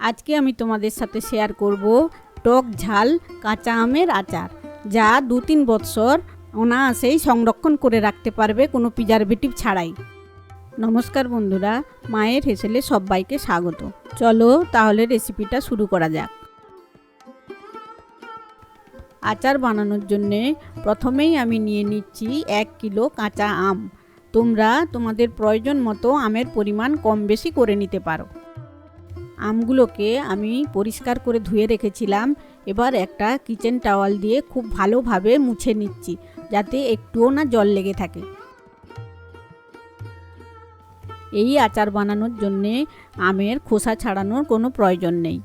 আজকে আমি তোমাদের সাথে শেয়ার করব টক ঝাল কাঁচা আমের আচার, যা 2-3 বছর অনায়াসেই সংরক্ষণ করে রাখতে পারবে কোনো প্রিজারভেটিভ ছাড়াই। নমস্কার বন্ধুরা, মায়ের হেসেলে সবাইকে স্বাগত। চলো তাহলে রেসিপিটা শুরু করা যাক। আচার বানানোর জন্যে প্রথমেই আমি নিয়ে নিচ্ছি 1 কিলো কাঁচা আম। তোমরা তোমাদের প্রয়োজন মতো আমের পরিমাণ কম বেশি করে নিতে পারো। আমগুলোকে আমি পরিষ্কার করে ধুয়ে রেখেছিলাম। এবার একটা কিচেন টাওয়াল দিয়ে খুব ভালোভাবে মুছে নিচ্ছি, যাতে একটুও না জল লেগে থাকে। এই আচার বানানোর জন্যে আমের খোসা ছাড়ানোর কোনো প্রয়োজন নেই।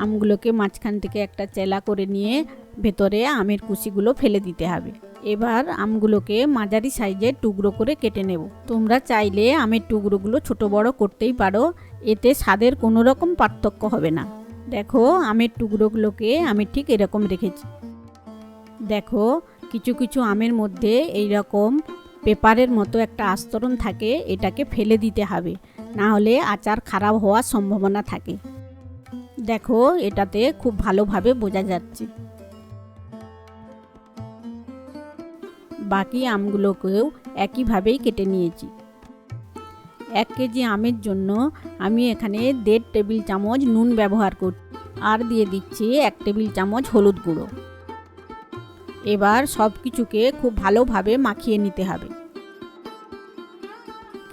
আমগুলোকে মাঝখান থেকে একটা চেলা করে নিয়ে ভেতরে আমের কুচিগুলো ফেলে দিতে হবে। এবার আমগুলোকে মাঝারি সাইজের টুকরো করে কেটে নেব। তোমরা চাইলে আমের টুকরোগুলো ছোট বড় করতেই পারো, এতে স্বাদের কোনো রকম পার্থক্য হবে না। দেখো, আমের টুকরোগুলোকে আমি ঠিক এরকম রেখেছি। দেখো, কিছু কিছু আমের মধ্যে এই রকম পেপারের মতো একটা আস্তরণ থাকে, এটাকে ফেলে দিতে হবে, না হলে আচার খারাপ হওয়ার সম্ভাবনা থাকে। দেখো, এটাতে খুব ভালোভাবে বোঝা যাচ্ছে। বাকি আমগুলোকেও একইভাবেই কেটে নিয়েছি। 1 কেজি আমের জন্য আমি এখানে 1.5 টেবিল চামচ নুন ব্যবহার করছি, আর দিয়ে দিচ্ছি 1 টেবিল চামচ হলুদ গুঁড়ো। এবার সব কিছুকে খুব ভালোভাবে মাখিয়ে নিতে হবে।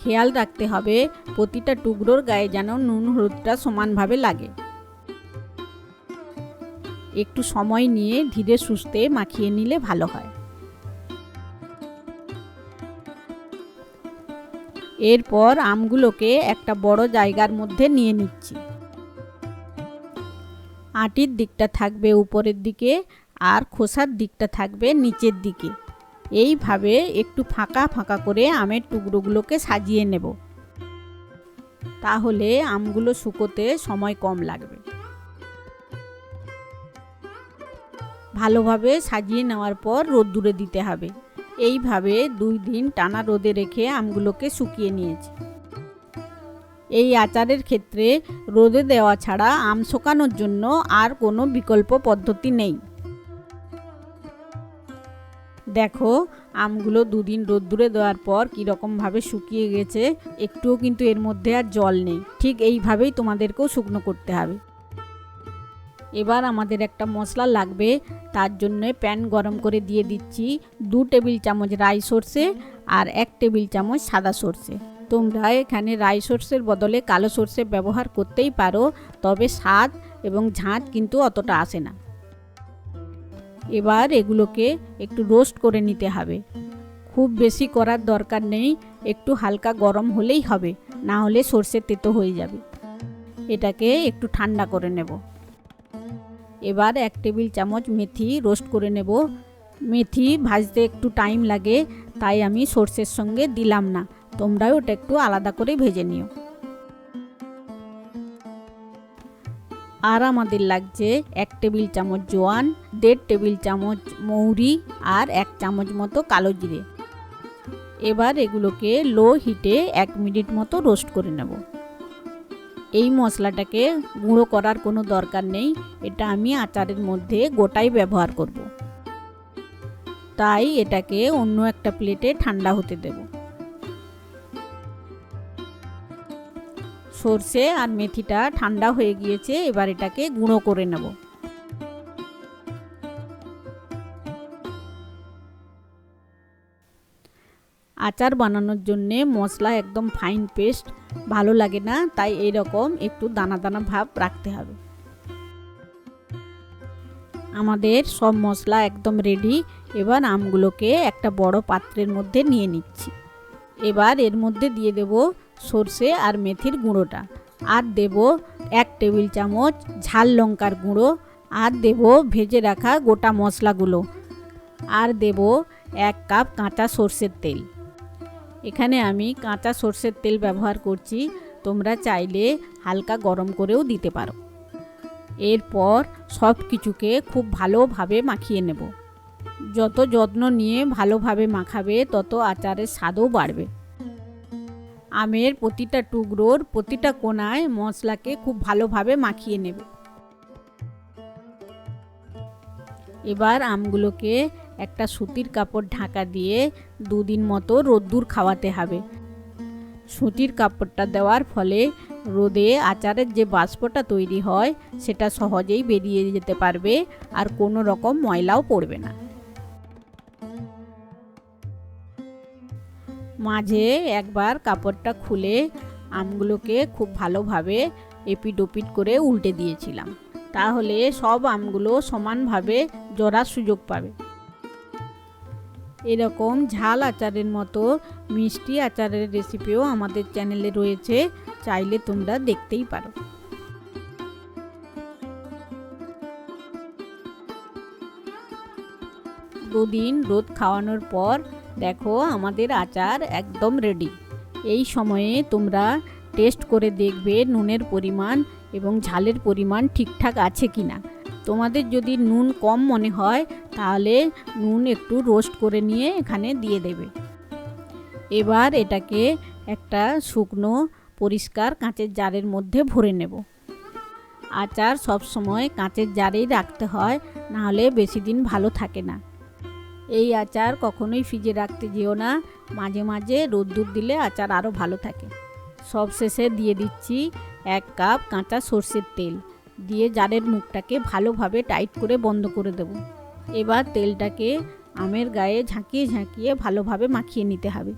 খেয়াল রাখতে হবে প্রতিটা টুকরোর গায়ে যেন নুন হলুদটা সমানভাবে লাগে। একটু সময় নিয়ে ধীরে সুস্থে মাখিয়ে নিলে ভালো হয়। এরপর আমগুলোকে একটা বড় জায়গার মধ্যে নিয়ে নিচ্ছি। আটির দিকটা থাকবে উপরের দিকে আর খোসার দিকটা থাকবে নিচের দিকে। এইভাবে একটু ফাঁকা ফাঁকা করে আমের টুকরোগুলোকে সাজিয়ে নেব, তাহলে আমগুলো শুকোতে সময় কম লাগবে। ভালোভাবে সাজিয়ে নেওয়ার পর রোদ্দুরে দিতে হবে। এইভাবে 2 দিন টানা রোদে রেখে আমগুলোকে শুকিয়ে নিয়েছি। এই আচারের ক্ষেত্রে রোদে দেওয়া ছাড়া আম শুকানোর জন্য আর কোনো বিকল্প পদ্ধতি নেই। দেখো, আমগুলো 2 দিন রোদ্দুরে দেওয়ার পর কীরকমভাবে শুকিয়ে গেছে, একটুও কিন্তু এর মধ্যে আর জল নেই। ঠিক এইভাবেই তোমাদেরকেও শুকনো করতে হবে। এবার আমাদের একটা মশলা লাগবে, তার জন্য প্যান গরম করে দিয়ে দিচ্ছি 2 টেবিল চামচ রাই সর্ষে আর 1 টেবিল চামচ সাদা সর্ষে। তোমরা এখানে রাই সর্ষের বদলে কালো সর্ষে ব্যবহার করতেই পারো, তবে স্বাদ এবং ঝাঁঝ কিন্তু অতটা আসে না। এবার এগুলোকে একটু রোস্ট করে নিতে হবে। খুব বেশি করার দরকার নেই, একটু হালকা গরম হলেই হবে, না হলে সর্ষে তেতো হয়ে যাবে। এটাকে একটু ঠান্ডা করে নেব। এবার 1 টেবিল চামচ মেথি রোস্ট করে নেব। মেথি ভাজতে একটু টাইম লাগে, তাই আমি সর্ষের সঙ্গে দিলাম না। তোমরাও ওটা একটু আলাদা করে ভেজে নিও। আর আমাদের লাগছে 1 টেবিল চামচ জোয়ান, 1.5 টেবিল চামচ মৌরি আর 1 চামচ মতো কালো জিরে। এবার এগুলোকে লো হিটে 1 মিনিট মতো রোস্ট করে নেব। এই মশলাটাকে গুঁড়ো করার কোনো দরকার নেই, এটা আমি আচারের মধ্যে গোটাই ব্যবহার করব। তাই এটাকে অন্য একটা প্লেটে ঠান্ডা হতে দেব। সর্ষে আর মেথিটা ঠান্ডা হয়ে গিয়েছে, এবার এটাকে গুঁড়ো করে নেব। আচার বানানোর জন্যে মশলা একদম ফাইন পেস্ট ভালো লাগে না, তাই এইরকম একটু দানা দানা ভাব রাখতে হবে। আমাদের সব মশলা একদম রেডি। এবার আমগুলোকে একটা বড় পাত্রের মধ্যে নিয়ে নিচ্ছি। এবার এর মধ্যে দিয়ে দেব সর্ষে আর মেথির গুঁড়োটা, আর দেব 1 টেবিল চামচ ঝাল লঙ্কার গুঁড়ো, আর দেব ভেজে রাখা গোটা মশলাগুলো, আর দেব 1 কাপ কাঁচা সর্ষের তেল। এখানে আমি কাঁচা সর্ষের তেল ব্যবহার করছি, তোমরা চাইলে হালকা গরম করেও দিতে পারো। এরপর সব কিছুকে খুব ভালোভাবে মাখিয়ে নেব। যত যত্ন নিয়ে ভালোভাবে মাখাবে, তত আচারের স্বাদও বাড়বে। আমের প্রতিটা টুকরোর প্রতিটা কোণায় মশলাকে খুব ভালোভাবে মাখিয়ে নেবে। এবার আমগুলোকে একটা সুতির কাপড় ঢাকা দিয়ে 2 দিন মতো রোদ্দুর খাওয়াতে হবে। সুতির কাপড়টা দেওয়ার ফলে রোদে আচারের যে বাষ্পটা তৈরি হয় সেটা সহজেই বেরিয়ে যেতে পারবে আর কোনো রকম ময়লাও পড়বে না। মাঝে একবার কাপড়টা খুলে আমগুলোকে খুব ভালোভাবে এপিট ওপিট করে উল্টে দিয়েছিলাম, তাহলে সব আমগুলো সমানভাবে জড়ার সুযোগ পাবে। এরকম ঝাল আচারের মতো মিষ্টি আচারের রেসিপিও আমাদের চ্যানেলে রয়েছে, চাইলে তোমরা দেখতেই পারো। দুদিন রোদ খাওয়ানোর পর দেখো আমাদের আচার একদম রেডি। এই সময়ে তোমরা টেস্ট করে দেখবে নুনের পরিমাণ এবং ঝালের পরিমাণ ঠিকঠাক আছে কিনা। তোমাদের যদি নুন কম মনে হয় তাহলে নুন একটু রোস্ট করে নিয়ে এখানে দিয়ে দেবে। এবার এটাকে একটা শুকনো পরিষ্কার কাঁচের জারের মধ্যে ভরে নেব। আচার সব সময় কাঁচের জারেই রাখতে হয়, নাহলে বেশি দিন ভালো থাকে না। এই আচার কখনোই ফ্রিজে রাখতে যেও না, মাঝে মাঝে রোদ্দুর দিলে আচার আরও ভালো থাকে। সব শেষে দিয়ে দিচ্ছি 1 কাপ কাঁচা সর্ষের তেল, দিয়ে জারের মুখটাকে ভালোভাবে টাইট করে বন্ধ করে দেব। এবার তেলটাকে আমের গায়ে ঝাঁকিয়ে ঝাঁকিয়ে ভালোভাবে মাখিয়ে নিতে হবে।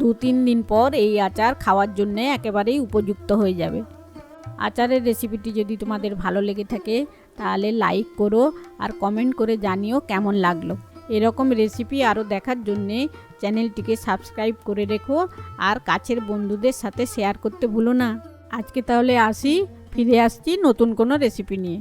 2-3 দিন পর এই আচার খাওয়ার জন্য একেবারেই উপযুক্ত হয়ে যাবে। আচারের রেসিপিটি যদি তোমাদের ভালো লেগে থাকে তাহলে লাইক করো আর কমেন্ট করে জানিও কেমন লাগলো। এরকম রেসিপি আরও দেখার জন্যে চ্যানেলটিকে সাবস্ক্রাইব করে রেখো আর কাছের বন্ধুদের সাথে শেয়ার করতে ভুলো না। আজকে তাহলে আসি, ফিরে আসছি নতুন কোনো রেসিপি নিয়ে।